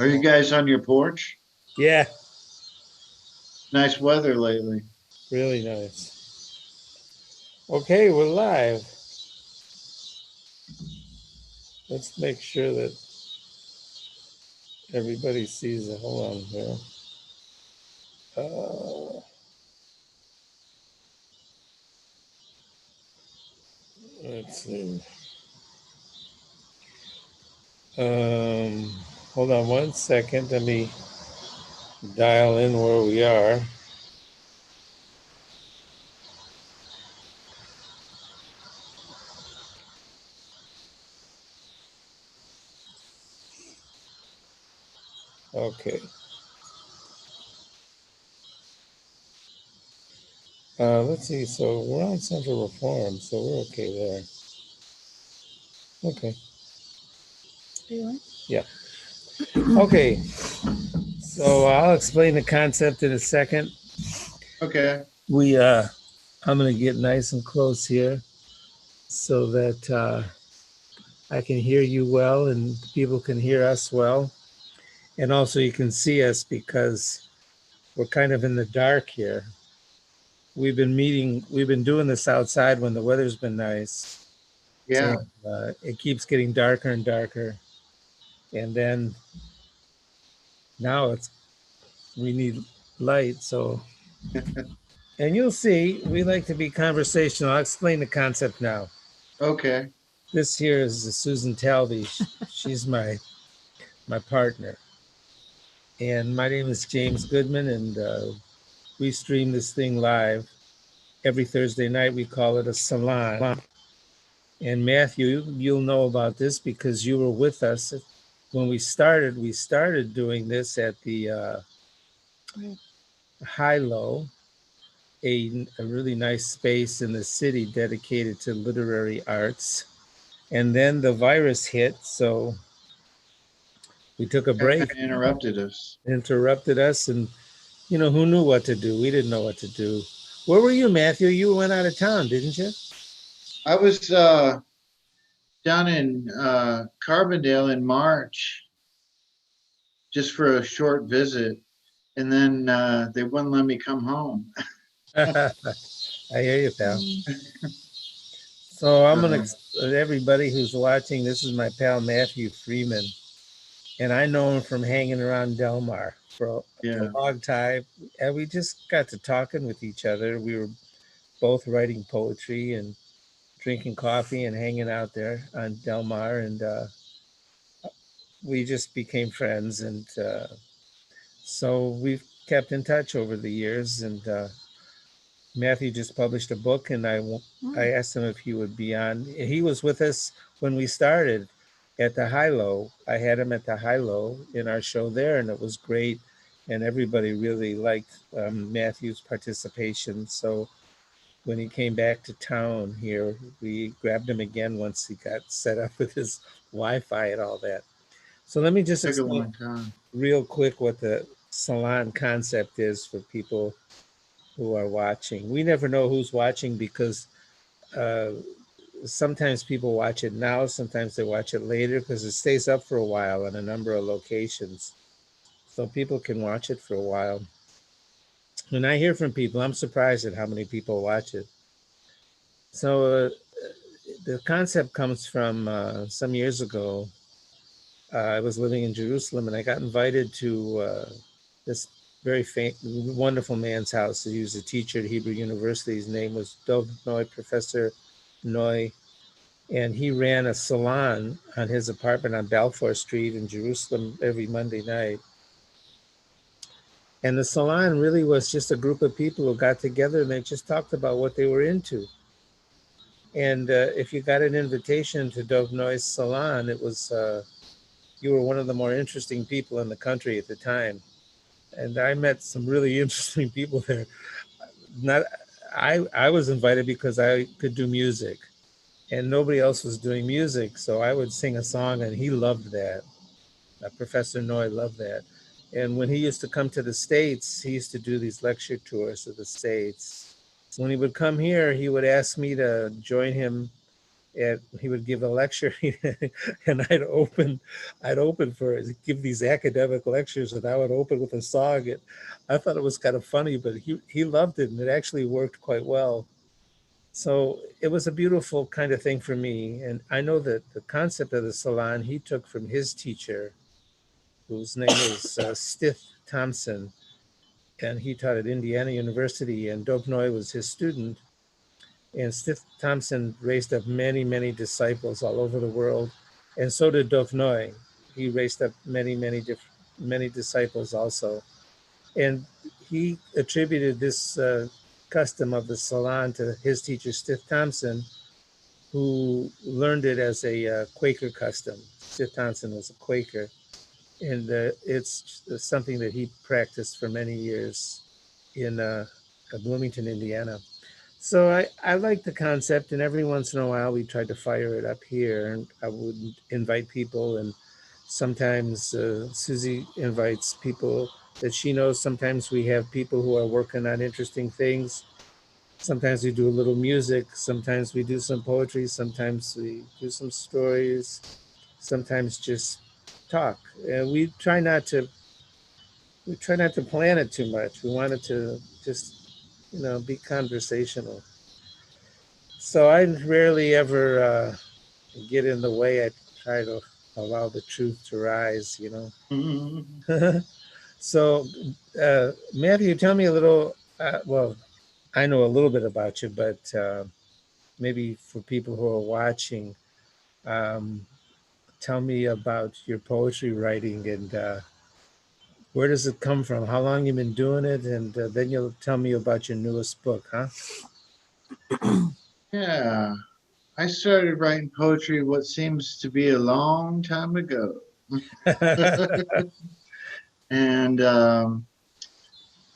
Are you guys on your porch? Yeah, Nice weather lately. really nice. Okay, we're live. Let's make sure that everybody sees it. Hold on here. Let's see. Um, Hold on 1 second. Let me dial in where we are. Okay. Let's see. So we're on Central Reform, so we're okay there. Okay. Yeah. Okay. So I'll explain the concept in a second. Okay. I'm going to get nice and close here so that I can hear you well and people can hear us well. And also you can see us because we're kind of in the dark here. We've been doing this outside when the weather's been nice. Yeah. And it keeps getting darker and darker. And then now we need light. So, and you'll see, we like to be conversational. I'll explain the concept now. Okay. This here is Susan Talby. She's my partner. And my name is James Goodman, and we stream this thing live every Thursday night. We call it a Salon. And Matthew, you'll know about this because you were with us when we started. We started doing this at the High Low, a really nice space in the city dedicated to literary arts. And then the virus hit, so we took a Kind break, of interrupted us. interrupted us, and who knew what to do? We didn't know what to do. Where were you, Matthew? You went out of town, didn't you? I was down in Carbondale in March just for a short visit, and then they wouldn't let me come home. I hear you, pal. So I'm So, gonna everybody who's watching. This is my pal Matthew Freeman, and I know him from hanging around Delmar for yeah. a long time, and we just got to talking with each other. We were both writing poetry and drinking coffee and hanging out there on Delmar, and we just became friends, and so we've kept in touch over the years. And Matthew just published a book, and I asked him if he would be on. He was with us when we started at the High Low. I had him at the High Low in our show there, and it was great. And everybody really liked Matthew's participation. So when he came back to town here, we grabbed him again once he got set up with his Wi-Fi and all that. So let me just Took a explain long time. real quick what the salon concept is for people who are watching. We never know who's watching because uh, sometimes people watch it now, sometimes they watch it later because it stays up for a while in a number of locations. So people can watch it for a while. When I hear from people, I'm surprised at how many people watch it. So the concept comes from some years ago. I was living in Jerusalem and I got invited to this wonderful man's house. He was a teacher at Hebrew University. His name was Dov Noy, Professor Noy. And he ran a salon on his apartment on Balfour Street in Jerusalem every Monday night. And the salon really was just a group of people who got together and they just talked about what they were into. And if you got an invitation to Dov Noy's salon, it was you were one of the more interesting people in the country at the time. And I met some really interesting people there. Not I was invited because I could do music and nobody else was doing music. So I would sing a song and he loved that. Professor Noy loved that. And when he used to come to the States, he used to do these lecture tours of the States. When he would come here, he would ask me to join him and he would give a lecture, and I'd open for give these academic lectures, and I would open with a song. And I thought it was kind of funny, but he loved it, and it actually worked quite well. So it was a beautiful kind of thing for me. And I know that the concept of the salon he took from his teacher, whose name was Stith Thompson, and he taught at Indiana University, and Dobnoy was his student. And Stith Thompson raised up many, many disciples all over the world, and so did Dobnoy. He raised up many disciples also, and he attributed this custom of the salon to his teacher Stith Thompson, who learned it as a Quaker custom. Stith Thompson was a Quaker, and it's something that he practiced for many years in Bloomington, Indiana. So I like the concept, and every once in a while we try to fire it up here, and I would invite people, and sometimes Susie invites people that she knows. Sometimes we have people who are working on interesting things. Sometimes we do a little music. Sometimes we do some poetry. Sometimes we do some stories. Sometimes just talk. And we try not to plan it too much. We want it to just be conversational. So I rarely ever get in the way. I try to allow the truth to rise. Mhm. So, Matthew, tell me a little. Well, I know a little bit about you, but maybe for people who are watching, um, tell me about your poetry writing and where does it come from? How long you been doing it? And then you'll tell me about your newest book, huh? Yeah, I started writing poetry what seems to be a long time ago. And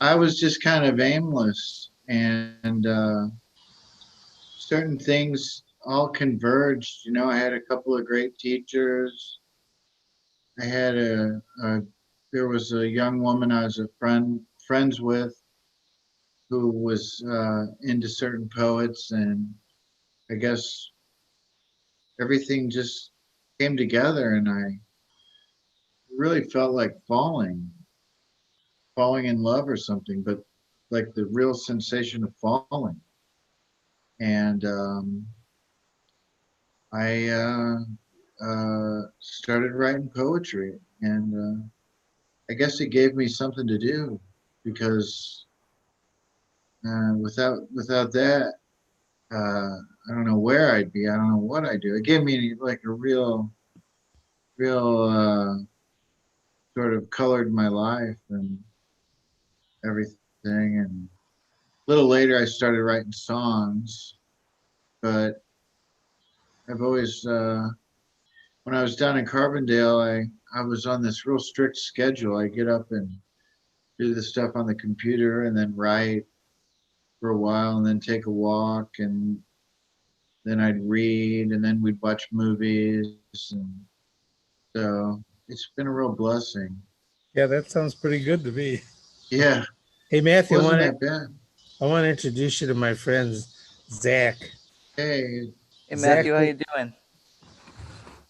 I was just kind of aimless, and certain things all converged. I had a couple of great teachers. I had there was a young woman I was friends with who was into certain poets, and I guess everything just came together, and I really felt like falling in love or something, but like the real sensation of falling. And I started writing poetry, and I guess it gave me something to do because without that, I don't know where I'd be. I don't know what I'd do. It gave me like a real sort of colored my life and everything. And a little later, I started writing songs, but I've always when I was down in Carbondale, I was on this real strict schedule. I get up and do the stuff on the computer and then write for a while and then take a walk and then I'd read and then we'd watch movies and so it's been a real blessing. Yeah, that sounds pretty good to me. Yeah, Hey, Matthew, wasn't that bad. I want to introduce you to my friend Zach. Hey, Hey Zach, Matthew, how you doing?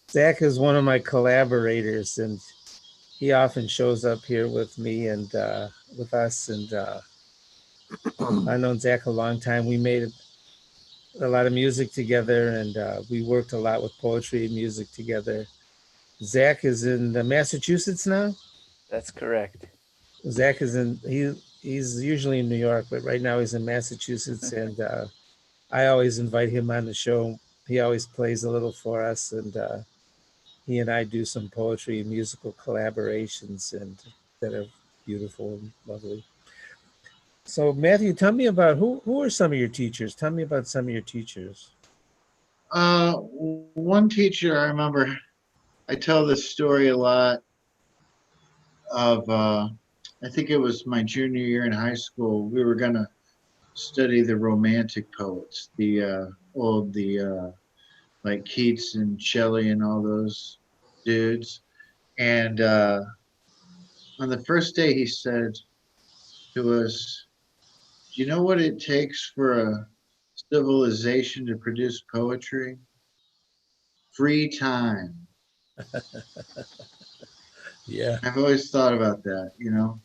Zach is one of my collaborators, and he often shows up here with me and with us. And I've known Zach a long time. We made a lot of music together, and we worked a lot with poetry and music together. Zach is in Massachusetts now. That's correct. Zach is in he's usually in New York, but right now he's in Massachusetts, and I always invite him on the show. He always plays a little for us, and he and I do some poetry and musical collaborations, and that are beautiful and lovely. So, Matthew, tell me about who are some of your teachers? Tell me about some of your teachers. one teacher I remember. I tell this story a lot of. I think it was my junior year in high school. We were gonna study the Romantic poets, the like Keats and Shelley and all those dudes. And on the first day, he said to us, "Do you know what it takes for a civilization to produce poetry?" free time. Yeah. I've always thought about that, you know,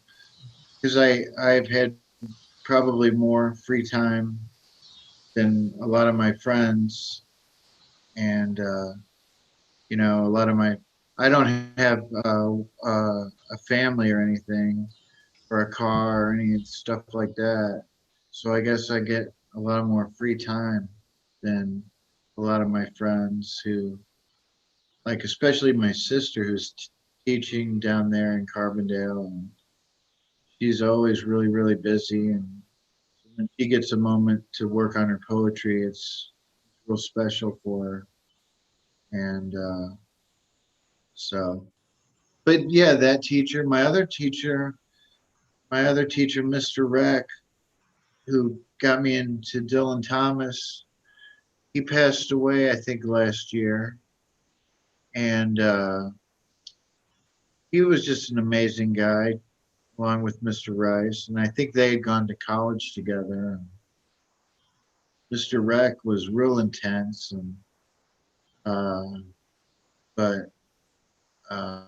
because I've had probably more free time than a lot of my friends, and you know, a lot of my I don't have a family or anything, or a car or any stuff like that. So I guess I get a lot more free time than a lot of my friends who, like, especially my sister who's teaching down there in Carbondale, and she's always really, really busy. And when she gets a moment to work on her poetry, it's real special for her. And so, but yeah, that teacher, my other teacher, Mr. Reck, who got me into Dylan Thomas, he passed away, I think, last year. And he was just an amazing guy, along with Mr. Rice. And I think they had gone to college together. And Mr. Reck was real intense, and uh, but uh,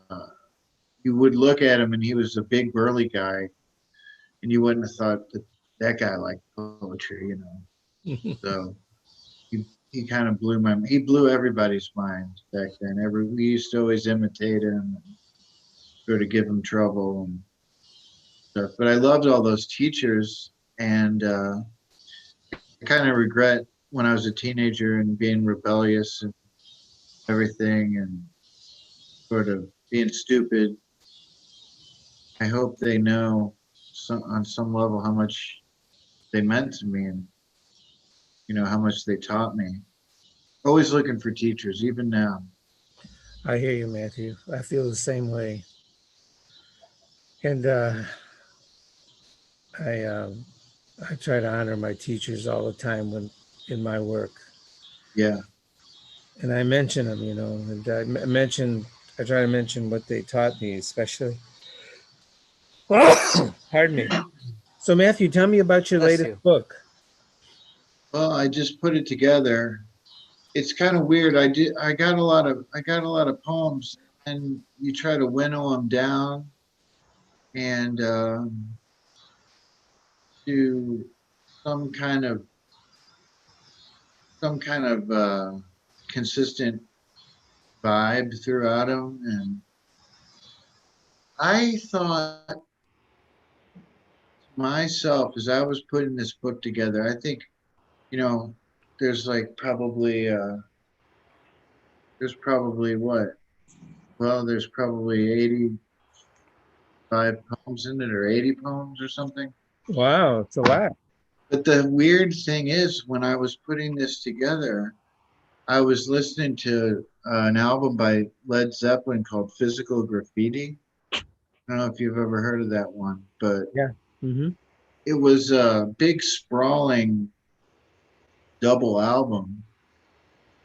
you would look at him, and he was a big burly guy, and you wouldn't have thought that that guy liked poetry, you know. So he kind of blew everybody's mind back then. We used to always imitate him and sort of give him trouble and stuff. But I loved all those teachers, and I kind of regret when I was a teenager and being rebellious and everything, and sort of being stupid. I hope they know on some level how much they meant to me, and you know how much they taught me. Always looking for teachers, even now. I hear you, Matthew. I feel the same way. And I um, I try to honor my teachers all the time when in my work, Yeah, and I mention them, and I try to mention what they taught me, especially. Pardon me. So, Matthew, tell me about your Bless latest you. book. well, I just put it together. It's kind of weird. I got a lot of poems, and you try to winnow them down and to some kind of some kind of consistent vibe throughout them. And I thought to myself, as I was putting this book together, I think, you know, there's like probably what? Well, there's probably 85 poems in it, or 80 poems or something. Wow, it's a lot. But the weird thing is, when I was putting this together, I was listening to an album by Led Zeppelin called Physical Graffiti. I don't know if you've ever heard of that one, but Yeah. Mm-hmm. it was a big, sprawling double album.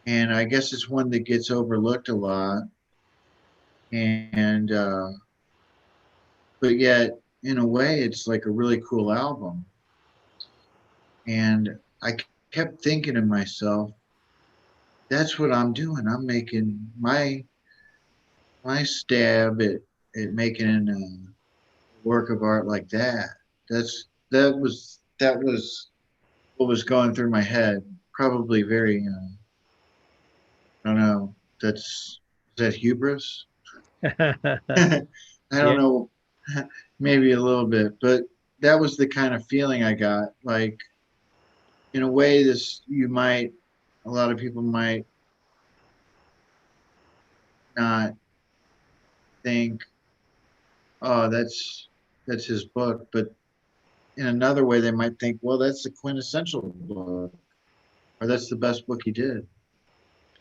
And I guess it's one that gets overlooked a lot. And, but yet, in a way, it's like a really cool album. And I kept thinking to myself, that's what I'm doing. I'm making my stab at making a work of art like that. That was what was going through my head. Probably very I don't know. Is that hubris? I Yeah. don't know. Maybe a little bit, but that was the kind of feeling I got. Like, in a way, a lot of people might not think, oh, that's his book, but in another way, they might think, well, that's the quintessential book, or that's the best book he did.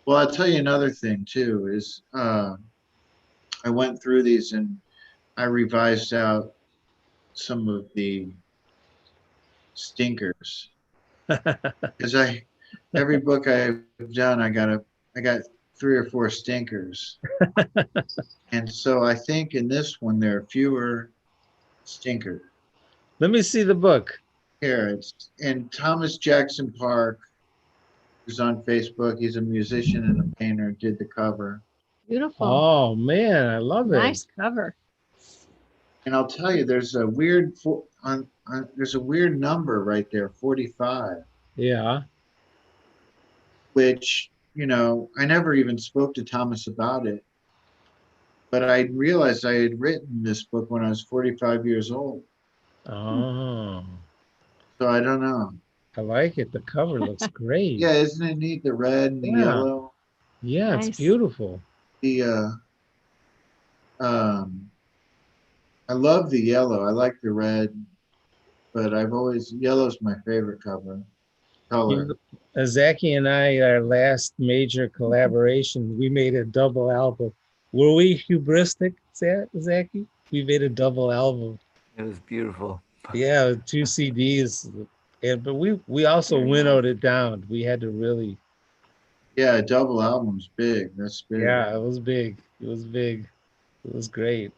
Well, I'll tell you another thing too is I went through these and I revised out some of the stinkers, because every book I've done, I got 3 or 4 stinkers, and so I think in this one there are fewer stinkers. Let me see the book. Here it's in Thomas Jackson Park. He's on Facebook. He's a musician and a painter. Did the cover. Beautiful. Oh man, I love it. Nice cover. And I'll tell you, there's a weird there's a weird number right there, 45, Yeah. which, I never even spoke to Thomas about it, but I realized I had written this book when I was 45 years old. Oh, So I don't know. I like it. The cover looks great. Yeah, isn't it neat? The red and the Yeah. yellow. Yeah, it's Nice. beautiful. The um I love the yellow. I like the red, but yellow's my favorite color. Zaki and I, our last major collaboration, we made a double album. Were we hubristic, Zaki? We made a double album. It was beautiful. Yeah, 2 CDs. But we also Very winnowed it down. We had to really, Yeah, a double album's big. That's big. yeah, it was big. It was big. It was great.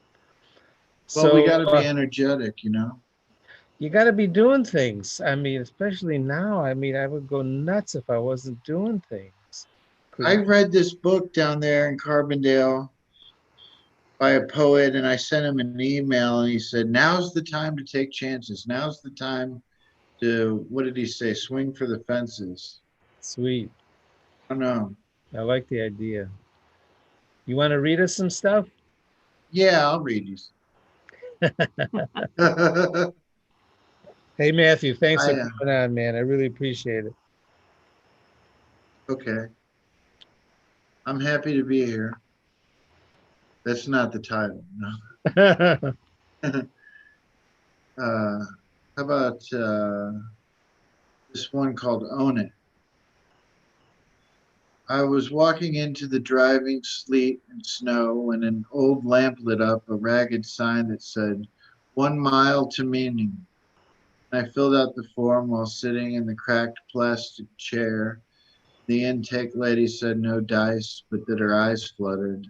Well, we So got to be energetic, you got to be doing things. I mean, especially now. I mean, I would go nuts if I wasn't doing things. I read this book down there in Carbondale by a poet, and I sent him an email, and he said, "Now's the time to take chances. Now's the time to, what did he say? Swing for the fences." Sweet. I don't know. I like the idea. You want to read us some stuff? Yeah, I'll read you. Hey, Matthew, thanks for I coming on, man. I really appreciate it. Okay. I'm happy to be here. That's not the title. No. How about this one called Own It? I was walking into the driving sleet and snow when an old lamp lit up a ragged sign that said, 1 mile to meaning. I filled out the form while sitting in the cracked plastic chair. The intake lady said no dice, but that her eyes fluttered.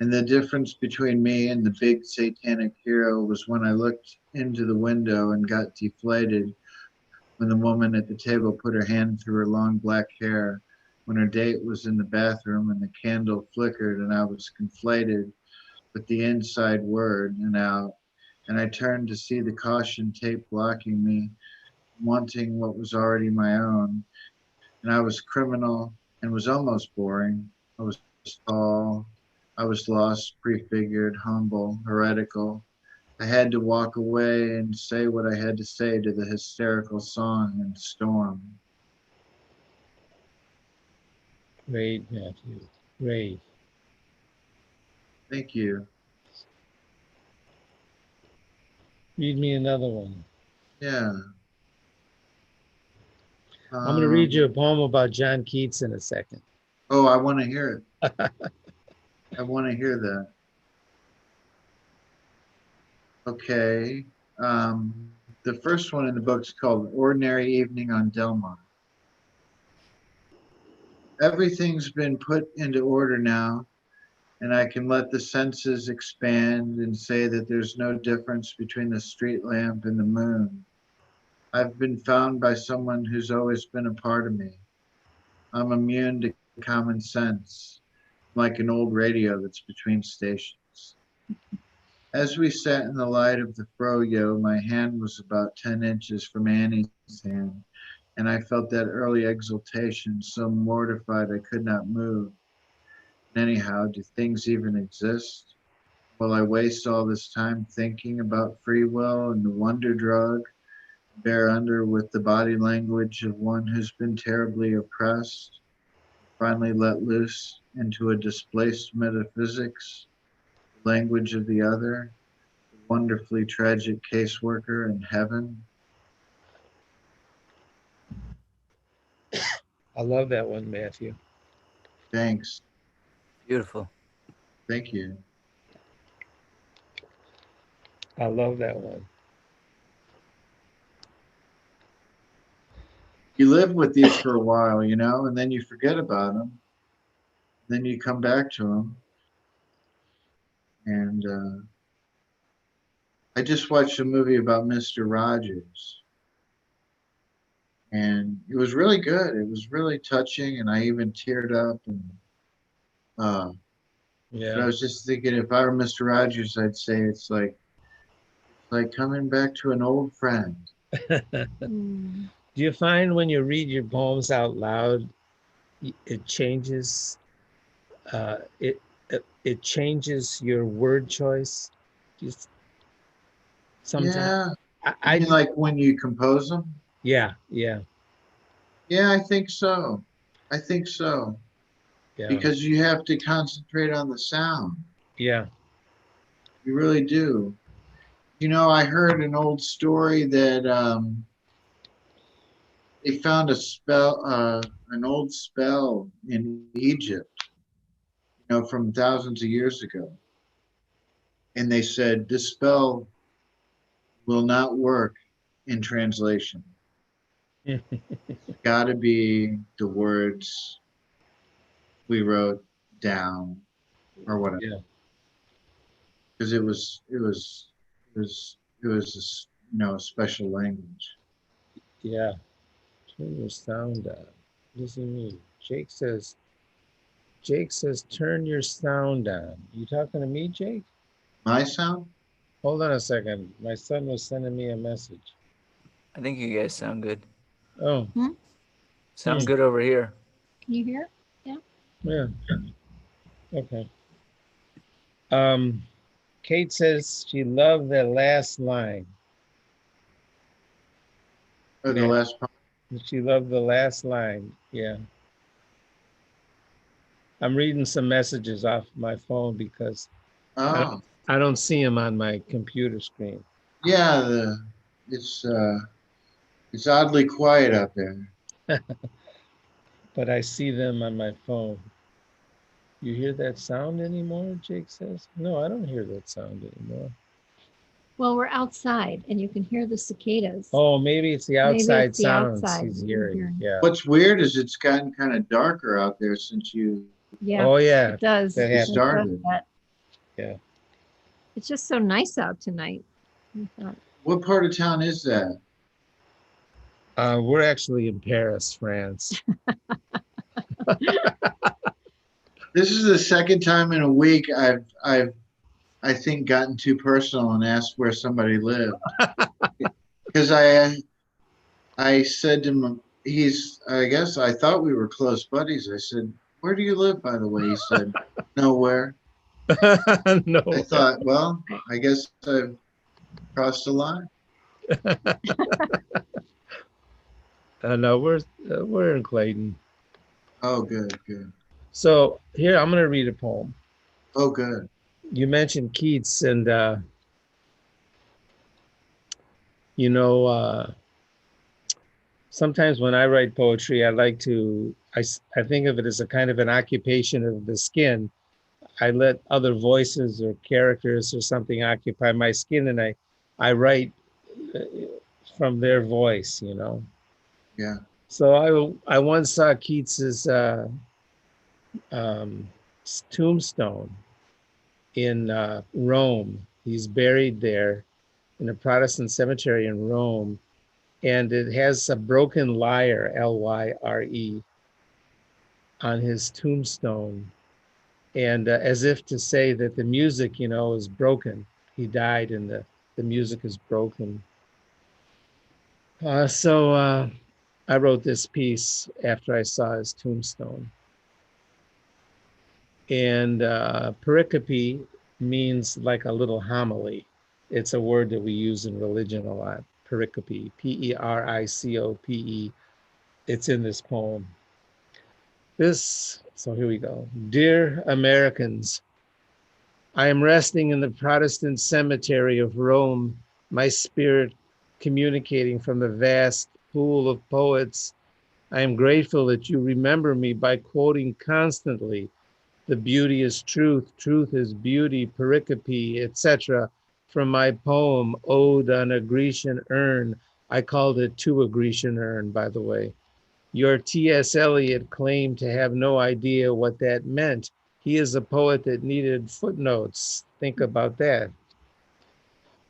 And the difference between me and the big satanic hero was when I looked into the window and got deflated when the woman at the table put her hand through her long black hair, when her date was in the bathroom and the candle flickered and I was conflated with the inside word and out. And I turned to see the caution tape blocking me, wanting what was already my own. And I was criminal and was almost boring. I was tall. I was lost, prefigured, humble, heretical. I had to walk away and say what I had to say to the hysterical song and storm. Great, Matthew. Great. Thank you. Read me another one. Yeah. I'm going to read you a poem about John Keats in a second. Oh, I want to hear it. I want to hear that. Okay. The first one in the book is called Ordinary Evening on Delmont. Everything's been put into order now, and I can let the senses expand and say that there's no difference between the street lamp and the moon. I've been found by someone who's always been a part of me. I'm immune to common sense, like an old radio that's between stations. As we sat in the light of the froyo, my hand was about 10 inches from Annie's hand, and I felt that early exultation, so mortified I could not move. And anyhow, do things even exist? Will I waste all this time thinking about free will and the wonder drug, bear under with the body language of one who's been terribly oppressed, finally let loose into a displaced metaphysics, the language of the other, the wonderfully tragic caseworker in heaven? I love that one, Matthew. Thanks. Beautiful. Thank you. I love that one. You live with these for a while, and then you forget about them. Then you come back to them. And I just watched a movie about Mr. Rogers. and it was really good. It was really touching, and I even teared up. And uh, but I Yeah. was just thinking, if I were Mr. Rogers, I'd say it's like coming back to an old friend. Do you find when you read your poems out loud, it changes uh, it, it changes your word choice? Just sometimes Yeah, I you mean do. like when you compose them? Yeah, yeah, Yeah, I think so. I think so yeah, because you have to concentrate on the sound. yeah. You really do. I heard an old story that they found an old spell in Egypt, from thousands of years ago. And they said this spell will not work in translation. It's got to be the words we wrote down or whatever, Yeah, because it was a special language. yeah. Turn your sound down. What does he mean? Jake says, turn your sound down. You talking to me, Jake? My sound? Hold on a second. My son was sending me a message. I think you guys sound good. Oh, Sounds hmm. good over here. Can you hear? Yeah. Yeah. Okay. Um, Kate says she loved the last line. Or the Yeah, last part? she loved the last line. Yeah. I'm reading some messages off my phone because I don't, Oh, I don't see them on my computer screen. yeah. It's oddly quiet out there. But I see them on my phone. You hear that sound anymore? Jake says. No, I don't hear that sound anymore. Well, we're outside and you can hear the cicadas. Oh, maybe it's the Maybe outside it's the sounds outside he's you're hearing. hearing. Yeah. What's weird is it's gotten kind of darker out there since you Yeah. Oh, yeah. It does. That It happens. does started. that. Yeah. It's just so nice out tonight. I thought, What part of town is that? We're actually in Paris, France. This is the second time in a week I think gotten too personal and asked where somebody lived. Because I said to him, I guess I thought we were close buddies. I said, "Where do you live, by the way?" He said, "Nowhere." No. I thought, well, I guess I've crossed the line. No, we're in Clayton. Oh, good, good. So here I'm going to read a poem. Oh, good. You mentioned Keats, and you know, sometimes when I write poetry, I think of it as a kind of an occupation of the skin. I let other voices or characters or something occupy my skin, and I write uh, from their voice. Yeah. So I once saw Keats's um, tombstone in Rome. He's buried there in a Protestant cemetery in Rome, and it has a broken lyre, Lyre, on his tombstone, and as if to say that the music, is broken. He died, and the music is broken. So I wrote this piece after I saw his tombstone. And pericope means like a little homily. It's a word that we use in religion a lot. Pericope, Pericope. It's in this poem. So here we go. Dear Americans, I am resting in the Protestant cemetery of Rome, my spirit communicating from the vast pool of poets. I am grateful that you remember me by quoting constantly the beauty is truth, truth is beauty, pericope, etc. from my poem, Ode on a Grecian Urn. I called it To a Grecian Urn, by the way. Your T.S. Eliot claimed to have no idea what that meant. He is a poet that needed footnotes. Think about that.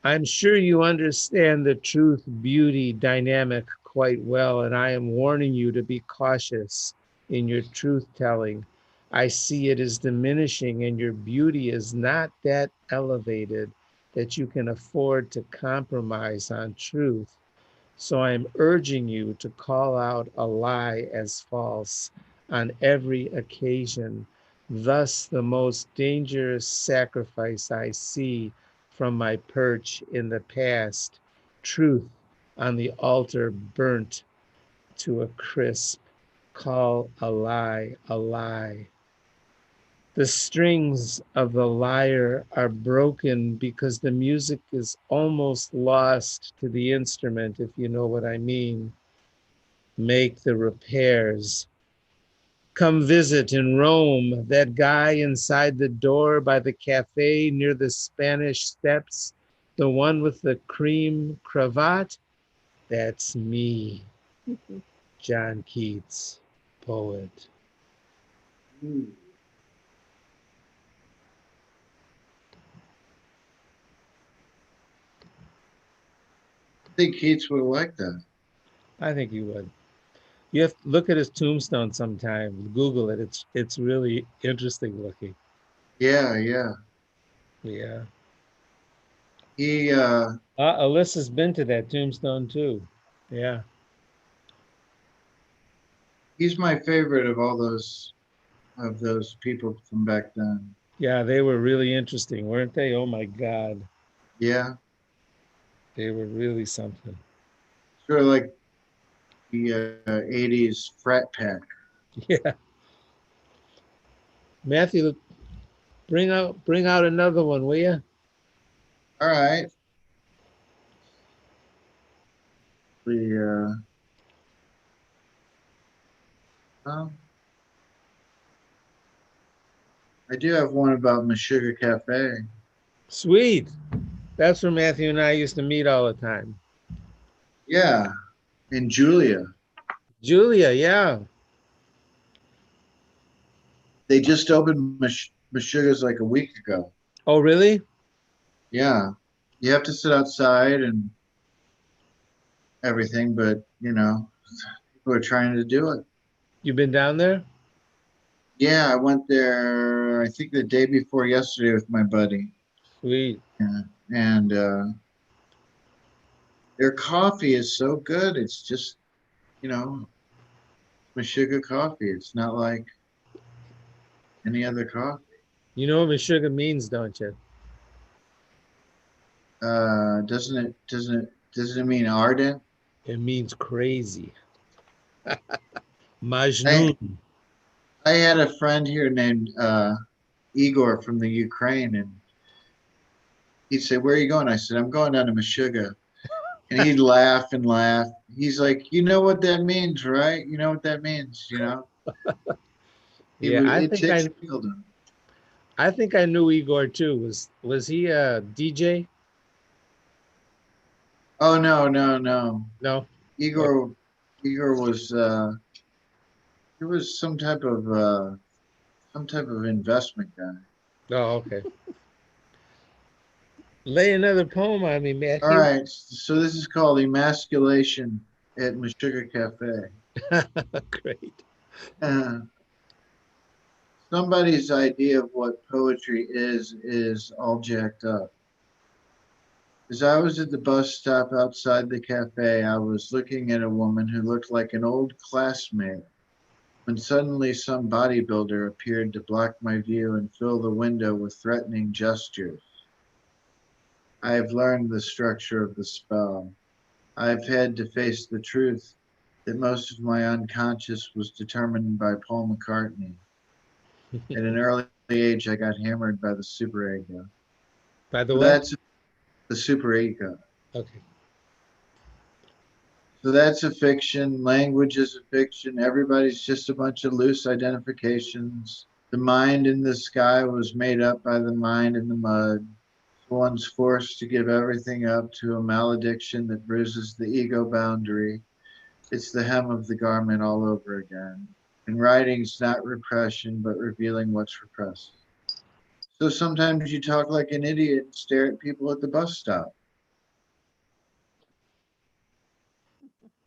I'm sure you understand the truth beauty dynamic quite well, and I am warning you to be cautious in your truth telling. I see it as diminishing, and your beauty is not that elevated that you can afford to compromise on truth. So I'm urging you to call out a lie as false on every occasion. Thus, the most dangerous sacrifice I see from my perch in the past, truth on the altar burnt to a crisp. Call a lie a lie. The strings of the lyre are broken because the music is almost lost to the instrument, if you know what I mean. Make the repairs. Come visit in Rome that guy inside the door by the cafe near the Spanish Steps, the one with the cream cravat. That's me, John Keats, poet. Ooh. I think Keats would have liked that. I think you would. You have to look at his tombstone sometime. Google it. It's really interesting looking. Yeah, yeah. Yeah. He Alyssa's been to that tombstone too. Yeah. he's my favorite of those people from back then. Yeah, they were really interesting, weren't they? Oh my God. Yeah. They were really something. Sort of like the 80s frat pack. Yeah. Matthew, bring out another one, will you? All right. The well, I do have one about Meshuggah Cafe. Sweet. That's where Matthew and I used to meet all the time. Yeah, in Julia. Julia, yeah. They just opened Meshuggah's like a week ago. Oh, really? Yeah. You have to sit outside and everything, but people are trying to do it. You been down there? Yeah, I went there I think the day before yesterday with my buddy. Sweet. Yeah. And their coffee is so good. It's just, you know, Meshuggah coffee. It's not like any other coffee. You know what sugar means, don't you? Doesn't it mean ardent? It means crazy. I Majnun. I had a friend here named Igor from the Ukraine, and he'd say, "Where are you going?" I said, "I'm going down to Meshuggah." And he'd laugh and laugh. He's like, "You know what that means, right? You know what that means, you know?" Yeah, It tickled him. I think I knew Igor too. Was he a DJ? Oh no, no, no. No. Okay. Igor was he was some type of investment guy. Oh, okay. Lay another poem on me, All Matthew. right, so this is called Emasculation at Meshuggah Cafe. Great. Uh, Somebody's idea of what poetry is all jacked up. As I was at the bus stop outside the cafe, I was looking at a woman who looked like an old classmate when suddenly some bodybuilder appeared to block my view and fill the window with threatening gestures. I have learned the structure of the spell. I've had to face the truth that most of my unconscious was determined by Paul McCartney. At an early age, I got hammered by the superego. By the So way, that's the superego. okay. So that's a fiction. Language is a fiction. Everybody's just a bunch of loose identifications. The mind in the sky was made up by the mind in the mud. One's forced to give everything up to a malediction that bruises the ego boundary. It's the hem of the garment all over again. And writing's not repression, but revealing what's repressed. So sometimes you talk like an idiot and stare at people at the bus stop.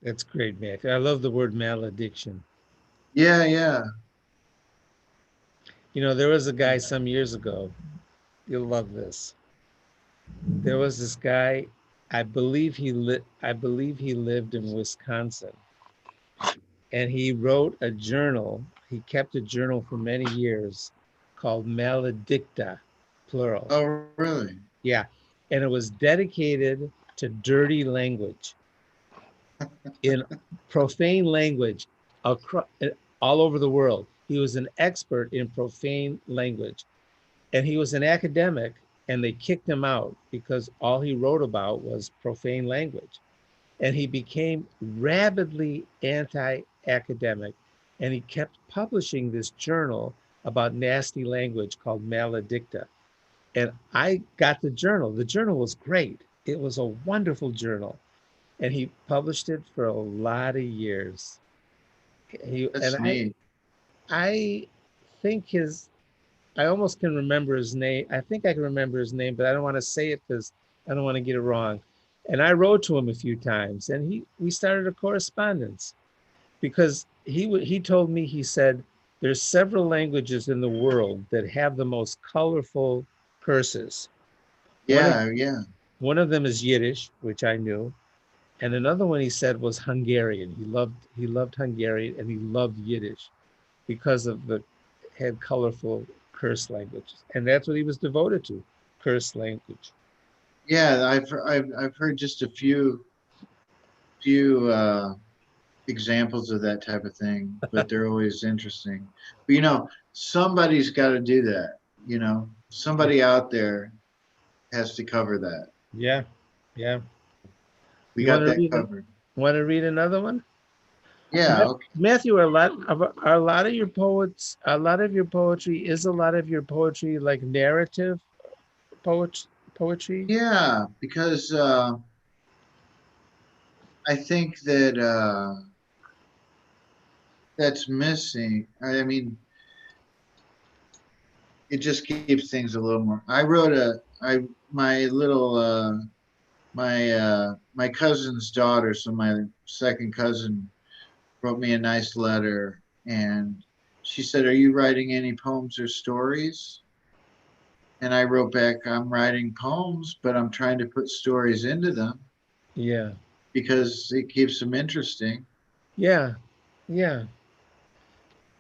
That's great, Matthew. I love the word malediction. Yeah, yeah. You know, there was a guy some years ago. You'll love this. There was this guy. I believe he lived in Wisconsin, and he wrote a journal. He kept a journal for many years called Maledicta, plural. Oh, really? Yeah, and it was dedicated to dirty language, in profane language across, all over the world. He was an expert in profane language, and he was an academic, and they kicked him out because all he wrote about was profane language. And he became rabidly anti-academic, and he kept publishing this journal about nasty language called Maledicta. And I got the journal. The journal was great. It was a wonderful journal, and he published it for a lot of years. He and That's neat. I think his I almost can remember his name. I think I can remember his name, but I don't want to say it because I don't want to get it wrong. And I wrote to him a few times, and we started a correspondence because he told me, he said there's several languages in the world that have the most colorful curses. One of Yeah, yeah. one of them is Yiddish, which I knew, and another one he said was Hungarian. He loved Hungarian, and he loved Yiddish because of the had colorful curse languages, and that's what he was devoted to, curse language. Yeah, I've heard just a few examples of that type of thing, but they're always interesting. But somebody's got to do that. Somebody out there has to cover that. Yeah, yeah. We You want got to that read covered. another one? Yeah, okay. Matthew, are a lot of your poets, a lot of your poetry, is a lot of your poetry like narrative poetry? Yeah, because I think that that's missing. I mean, it just keeps things a little more. I wrote my little my cousin's daughter, so my second cousin wrote me a nice letter, and she said, "Are you writing any poems or stories?" And I wrote back, "I'm writing poems, but I'm trying to put stories into them Yeah, because it keeps them interesting." yeah, yeah.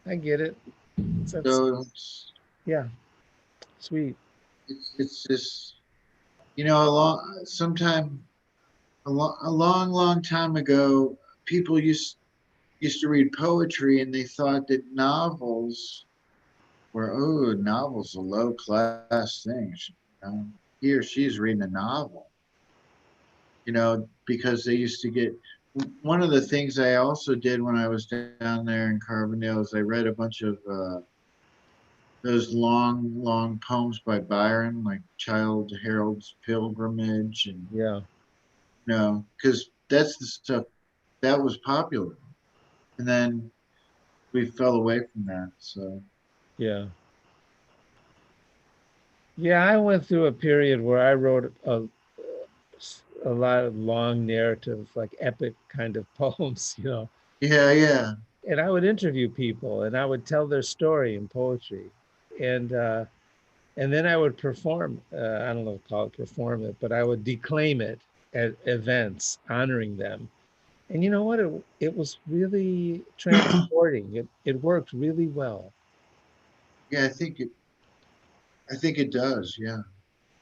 I get it. That's So yeah, sweet. it's just a long time ago, people used to read poetry and they thought that novels are low class things. He or she's reading a novel, because they used to get. One of the things I also did when I was down there in Carbondale is I read a bunch of those long poems by Byron, like Childe Harold's Pilgrimage, and Yeah, because that's the stuff that was popular, and then we fell away from that. So yeah. Yeah, I went through a period where I wrote a lot of long narrative, like epic kind of poems, yeah, yeah, and I would interview people and I would tell their story in poetry. And then I would perform, I don't know, call it perform it, but I would declaim it at events, honoring them. And you know what? It was really transporting. It worked really well. yeah. I think it does. Yeah,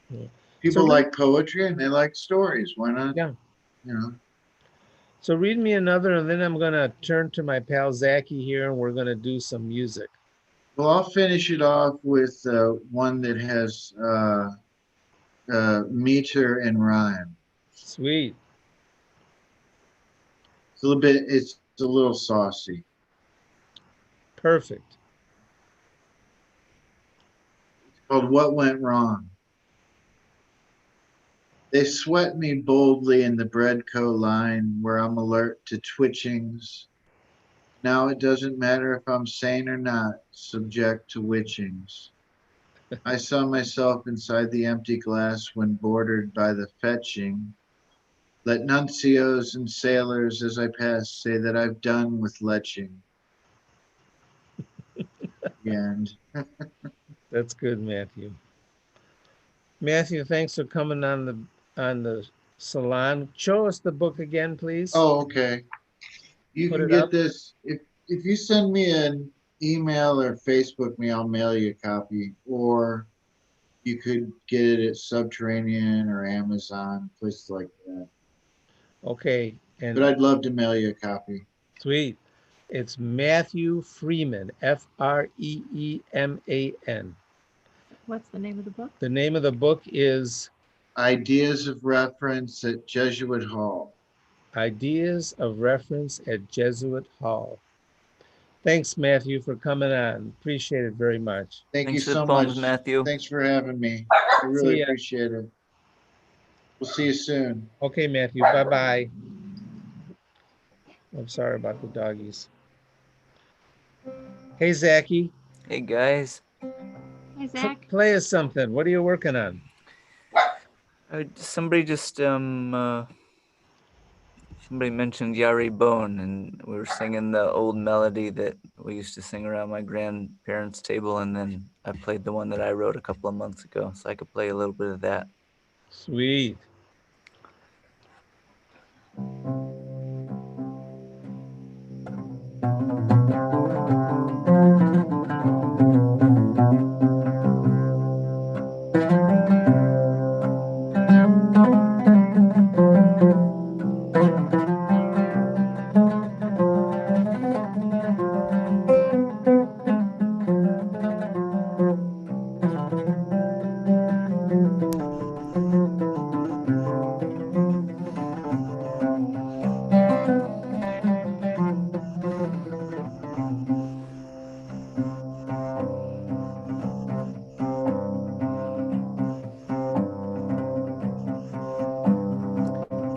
Yeah. So people like poetry and they like stories. Why not? yeah. You know. So read me another, and then I'm gonna turn to my pal Zachy here, and we're gonna do some music. Well, I'll finish it off with one that has meter and rhyme. Sweet. It's a little saucy. Perfect. It's called "What Went Wrong." They sweat me boldly in the Breadco line where I'm alert to twitchings. Now it doesn't matter if I'm sane or not, subject to witchings. I saw myself inside the empty glass when bordered by the fetching. Let nuncios and sailors as I pass say that I've done with leching. The end. That's good, Matthew. Matthew, thanks for coming on the Salon. Show us the book again, please. Oh, okay. You Put can it get up. this if you send me an email or Facebook me, I'll mail you a copy. Or you could get it at Subterranean or Amazon, places like that. Okay, But and I'd love to mail you a copy. sweet. It's Matthew Freeman, Freeman. What's the name of the book? The name of the book is Ideas of Reference at Jesuit Hall. Ideas of Reference at Jesuit Hall. Thanks, Matthew, for coming on. Appreciate it very much. Thank you Thanks for the so poems, much. Matthew. Thanks for having me. I See really ya. appreciate it. We'll see you soon. Okay, Matthew. Bye-bye. I'm sorry about the doggies. Hey, Zachy. Hey guys, Hi, Zach. Play us something. What are you working on? somebody just somebody mentioned Yari Bone, and we were singing the old melody that we used to sing around my grandparents' table, and then I played the one that I wrote a couple of months ago, so I could play a little bit of that. Sweet.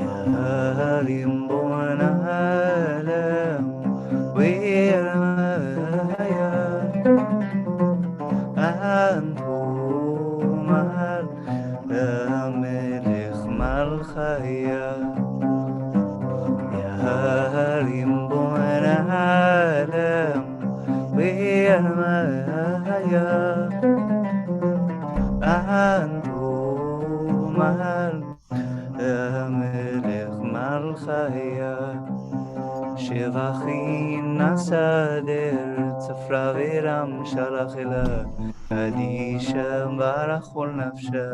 Yarim Bon Alam, Wirmaya, Antum al Melech Malchaya. Yarim Bon Alam, Wirmaya, Antum al המלך מלכיה שבחין הסדר צפרה ורם שלח אלה קדישה ברחול נפשה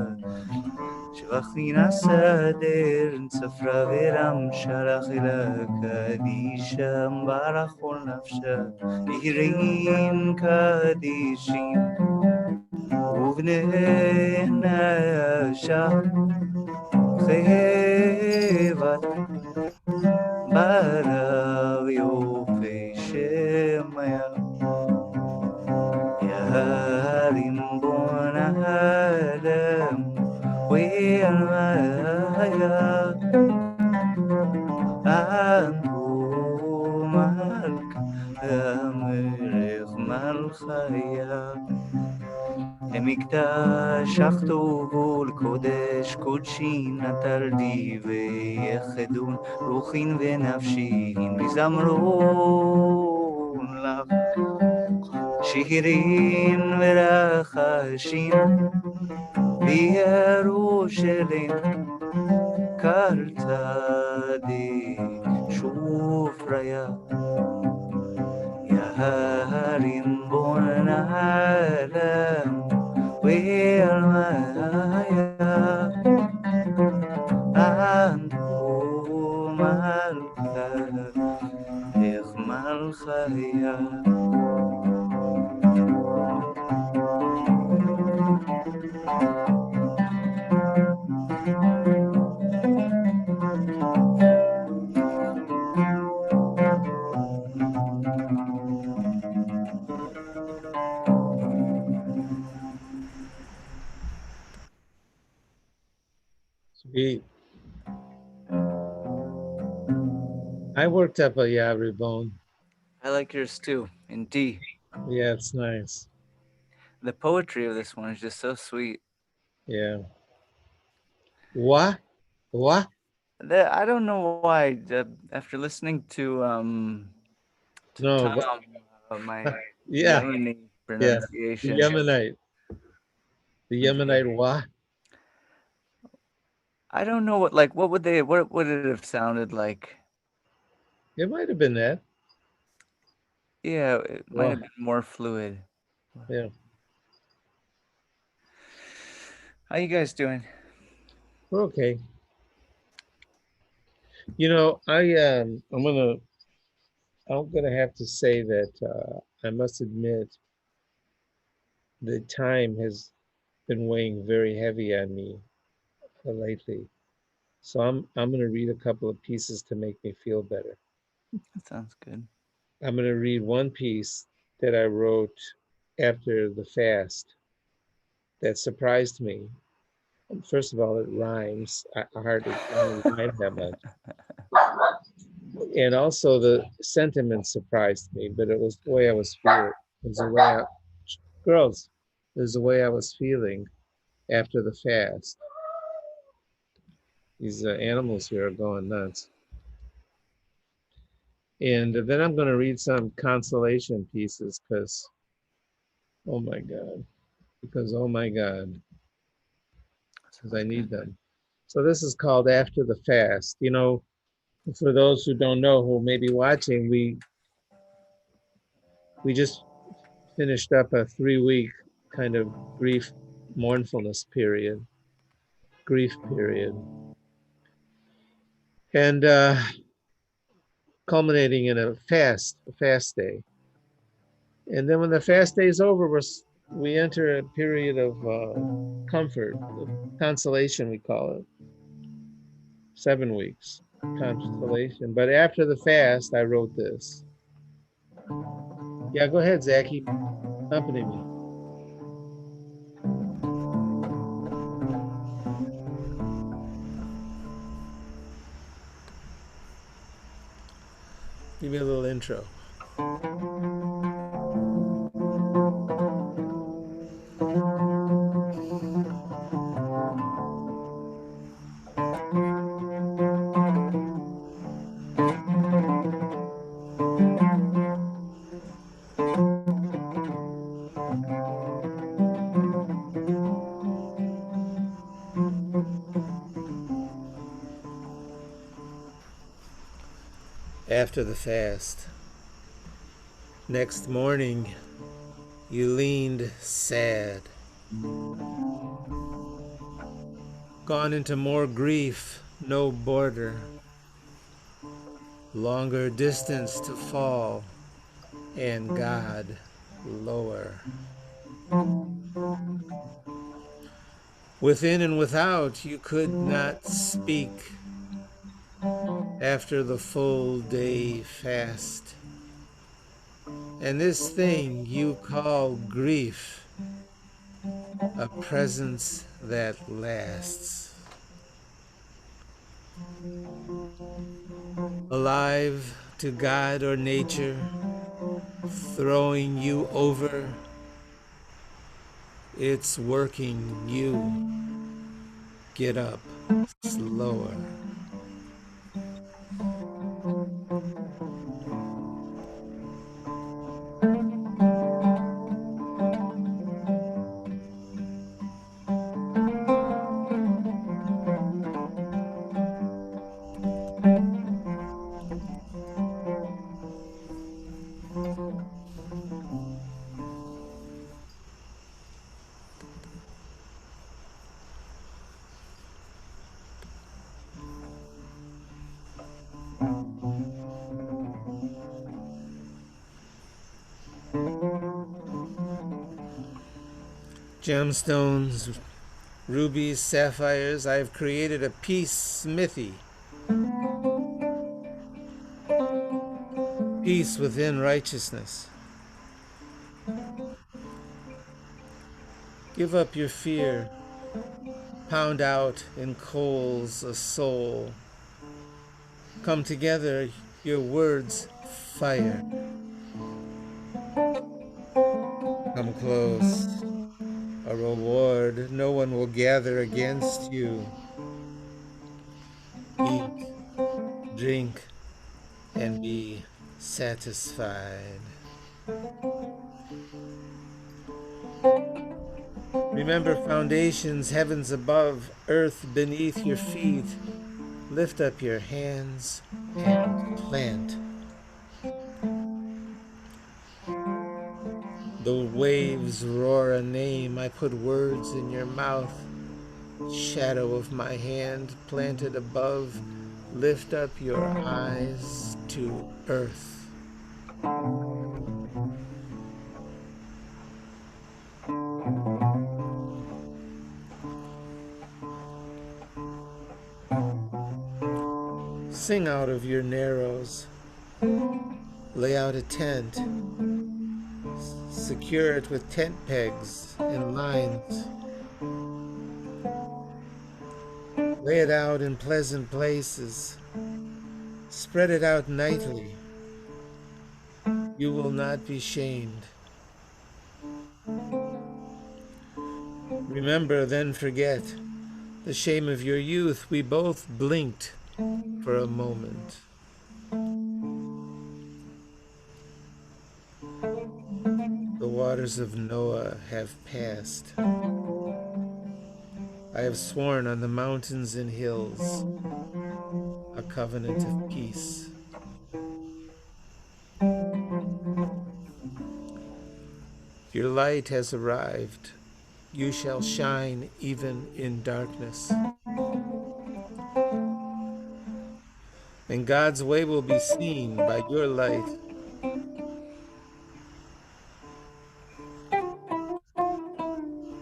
שבחין הסדר צפרה ורם שלח אלה קדישה ברחול נפשה ירים קדישים ובני נשה חבת ברב יופי שמיה יהרים בון האדם וילמיה אנתו מלך המלך מלכיה למקדש הכתובו לקודש קודשין נטלתי ויחדון רוחין ונפשין ויזמרון לך שירים ורחשים בירושלים קלטדי שופריה יהרים בון העולם والمايا أنتم الكافخ مالخيا Sweet. I worked up a Yabri bone. I like yours too, in D. Yeah, it's nice. The poetry of this one is just so sweet. Yeah. What? What? I don't know why. After listening to No, Tom, but my yeah, Yemeni yeah. The pronunciation. Yemenite. The Yemenite what? I don't know what would it have sounded like? It might have been that. Yeah, it might Well, have been more fluid. yeah. How you guys doing? Okay. I'm gonna have to say that I must admit the time has been weighing very heavy on me lately. So I'm gonna read a couple of pieces to make me feel better. That sounds good. I'm gonna read one piece that I wrote after the fast that surprised me. First of all, it rhymes. I hardly don't rhyme that much. And also the sentiment surprised me, but it was the way I was feeling. It was the way girls, it was the way I was feeling after the fast. These animals here are going nuts. And then I'm going to read some consolation pieces oh my God, oh my God, because I Sounds need good. them. So this is called After the Fast. For those who don't know, who may be watching, we just finished up a 3-week kind of grief mournfulness period, grief period, and culminating in a fast day. And then when the fast day is over, we enter a period of comfort, of consolation, we call it, 7 weeks, consolation. But after the fast, I wrote this. Yeah, go ahead, Zachy, accompany me. Give me a little intro. After the fast, next morning, you leaned sad, gone into more grief, no border, longer distance to fall, and God lower. Within and without, you could not speak after the full day fast. And this thing you call grief, a presence that lasts. Alive to God or nature, throwing you over, it's working you. Get up slower. Gemstones, rubies, sapphires, I have created a peace smithy. Peace within righteousness. Give up your fear. Pound out in coals a soul. Come together, your words fire. Come close. A reward no one will gather against you. Eat drink, and be satisfied. Remember foundations, heavens above, earth beneath your feet. Lift up your hands and plant. The waves roar a name. I put words in your mouth. Shadow of my hand planted above. Lift up your eyes to earth. Sing out of your narrows. Lay out a tent. Secure it with tent pegs and lines. Lay it out in pleasant places. Spread it out nightly. You will not be shamed. Remember, then forget the shame of your youth. We both blinked for a moment. The waters of Noah have passed. I have sworn on the mountains and hills a covenant of peace. Your light has arrived. You shall shine even in darkness. And God's way will be seen by your light.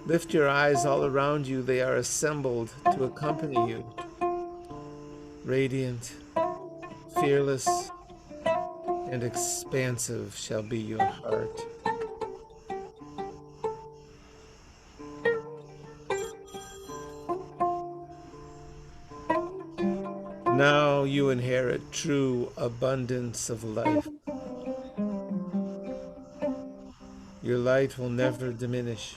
Lift your eyes all around you. They are assembled to accompany you. Radiant, fearless, and expansive shall be your heart. Now you inherit true abundance of life. Your light will never diminish.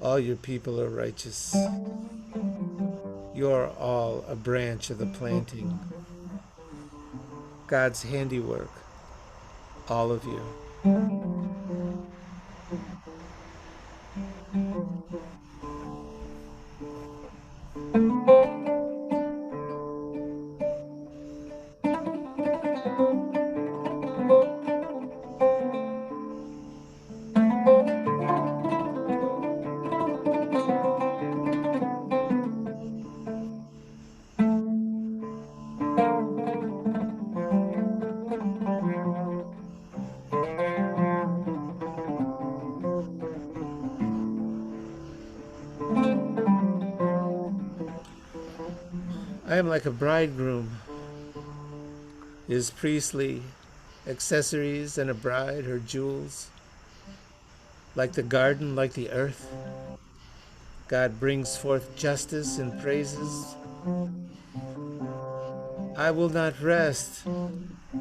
All your people are righteous. You are all a branch of the planting. God's handiwork, all of you. I am like a bridegroom. His priestly accessories and a bride, her jewels. Like the garden, like the earth, God brings forth justice and praises. I will not rest,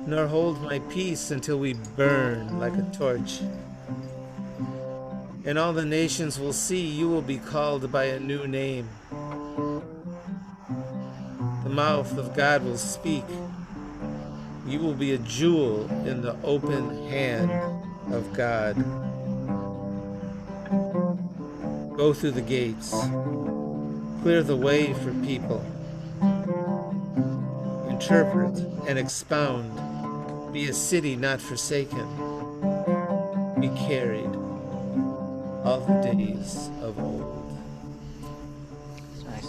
nor hold my peace until we burn like a torch. And all the nations will see you will be called by a new name. The mouth of God will speak. You will be a jewel in the open hand of God. Go through the gates. Clear the way for people. Interpret and expound. Be a city not forsaken. Be carried all the days of old. It's nice.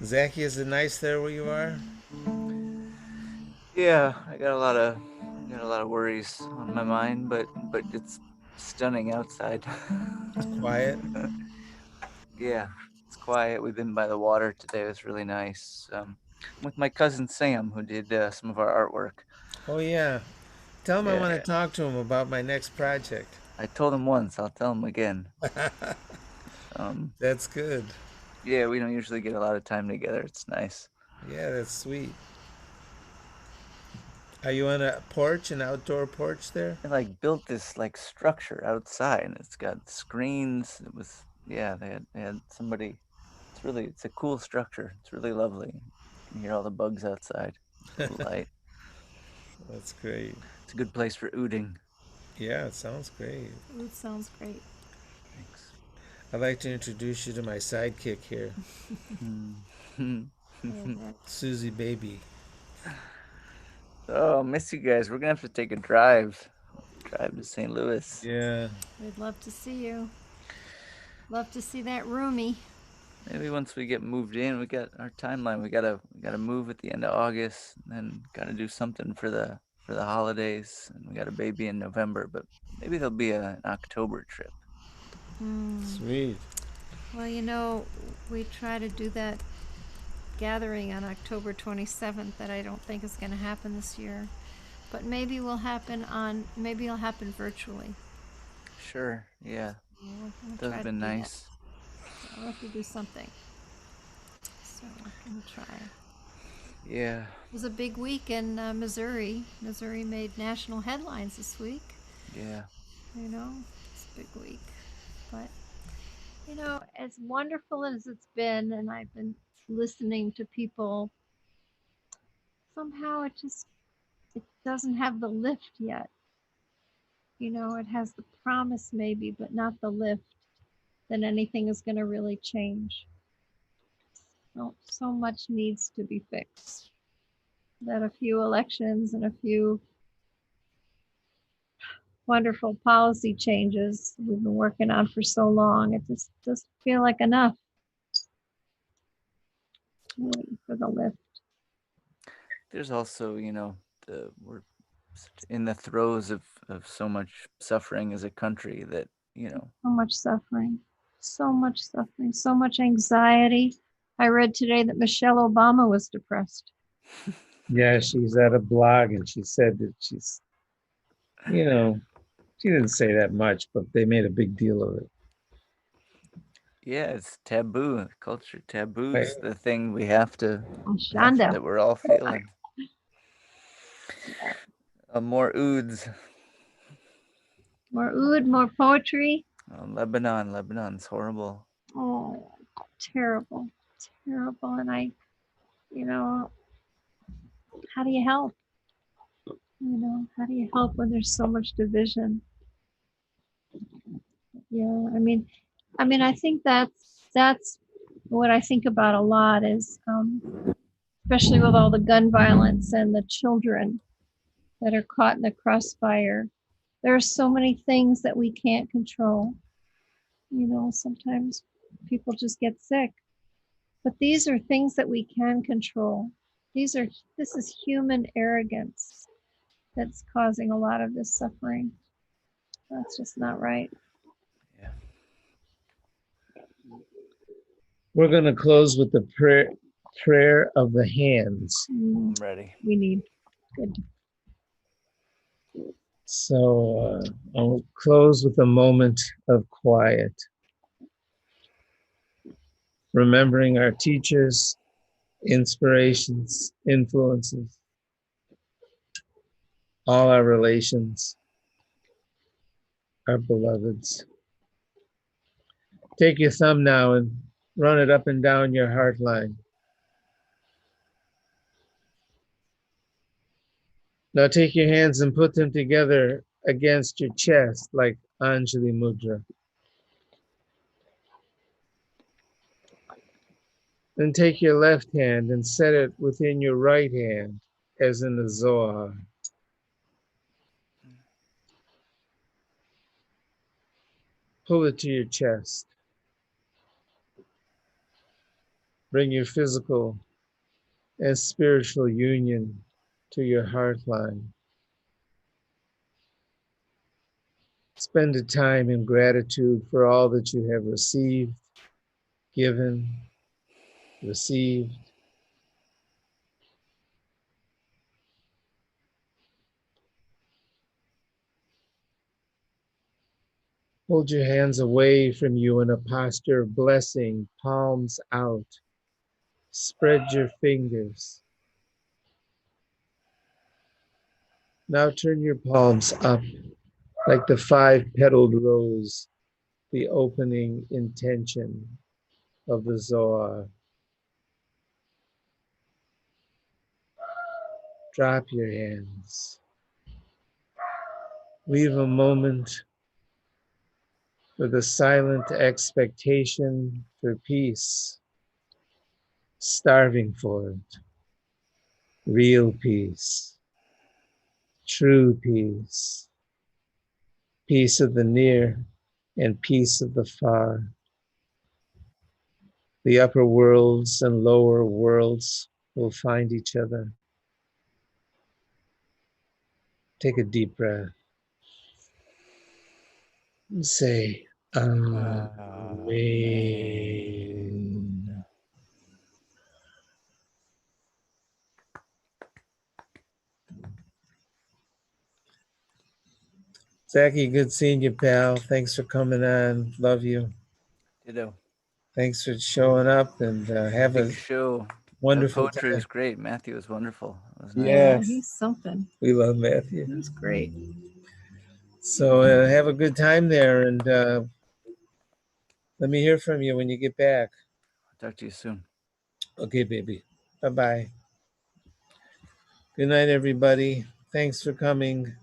Zachy, is it nice there where you are? Yeah, I got a lot of worries on my mind, but it's stunning outside. It's quiet. Yeah, it's quiet. We've been by the water today. It was really nice. I'm with my cousin Sam, who did some of our artwork. Oh yeah. Tell him I Yeah, want to talk to him about my next project. I told him once. I'll tell him again. That's good. Yeah, we don't usually get a lot of time together. It's nice. Yeah, that's sweet. Are you on a porch, an outdoor porch there? They like built this like structure outside, and it's got screens. It was yeah. They had somebody. It's a cool structure. It's really lovely. You can hear all the bugs outside. A little light. That's great. It's a good place for ooding. Yeah, it sounds great. It sounds great. Thanks. I'd like to introduce you to my sidekick here, Susie Baby. Oh, miss you guys. We're gonna have to take a drive. Drive to St. Louis. Yeah. We'd love to see you. Love to see that roomie. Maybe once we get moved in, we got our timeline. We gotta move at the end of August, and then gotta do something for the holidays, and we got a baby in November. But maybe there'll be an October trip. Sweet. Well, we try to do that gathering on October 27th that I don't think is going to happen this year. But maybe it'll happen virtually. Sure. Yeah. We'll Those try have to been do that. nice. We'll have to do something. So we'll try. Yeah. It was a big week in Missouri. Missouri made national headlines this week. Yeah. It's a big week. But, as wonderful as it's been, and I've been listening to people, somehow it doesn't have the lift yet. It has the promise maybe, but not the lift that anything is going to really change. So much needs to be fixed. That a few elections and a few wonderful policy changes we've been working on for so long, it just doesn't feel like enough. Waiting for the lift. There's also, we're in the throes of so much suffering as a country that, So much suffering, so much suffering, so much anxiety. I read today that Michelle Obama was depressed. Yeah, she's at a blog and she said that she's, she didn't say that much, but they made a big deal of it. yeah, it's taboo. Culture taboo Right. is the thing we have to Shonda. that we're all feeling. More oods. More oud, more poetry. Lebanon's horrible. Oh, terrible, terrible. And how do you help? How do you help when there's so much division? Yeah, I think that's what I think about a lot is, especially with all the gun violence and the children that are caught in the crossfire. There are so many things that we can't control. Sometimes people just get sick, but these are things that we can control. This is human arrogance that's causing a lot of this suffering. That's just not right. Yeah. We're going to close with the prayer of the hands. I'm ready. We need good. So I'll close with a moment of quiet, remembering our teachers, inspirations, influences, all our relations, our beloveds. Take your thumb now and run it up and down your heart line. Now take your hands and put them together against your chest like Anjali Mudra. Then take your left hand and set it within your right hand, as in the Zohar. Pull it to your chest. Bring your physical and spiritual union to your heart line. Spend a time in gratitude for all that you have received, given, received. Hold your hands away from you in a posture of blessing, palms out. Spread your fingers. Now turn your palms up like the 5-petaled rose, the opening intention of the Zohar. Drop your hands. Leave a moment for the silent expectation for peace, starving for it. Real peace, true peace, peace of the near and peace of the far. The upper worlds and lower worlds will find each other. Take a deep breath and say, Amen. Zachy, good seeing you, pal. Thanks for coming on. Love you. Ditto. Thanks for showing up and have Big a show. wonderful Poetry time. was great. Matthew was wonderful. It was nice. Yeah, Yes. he's something. We love Matthew. That's great. So have a good time there, and let me hear from you when you get back. I'll talk to you soon. Okay, baby. Bye-bye. Good night, everybody. Thanks for coming.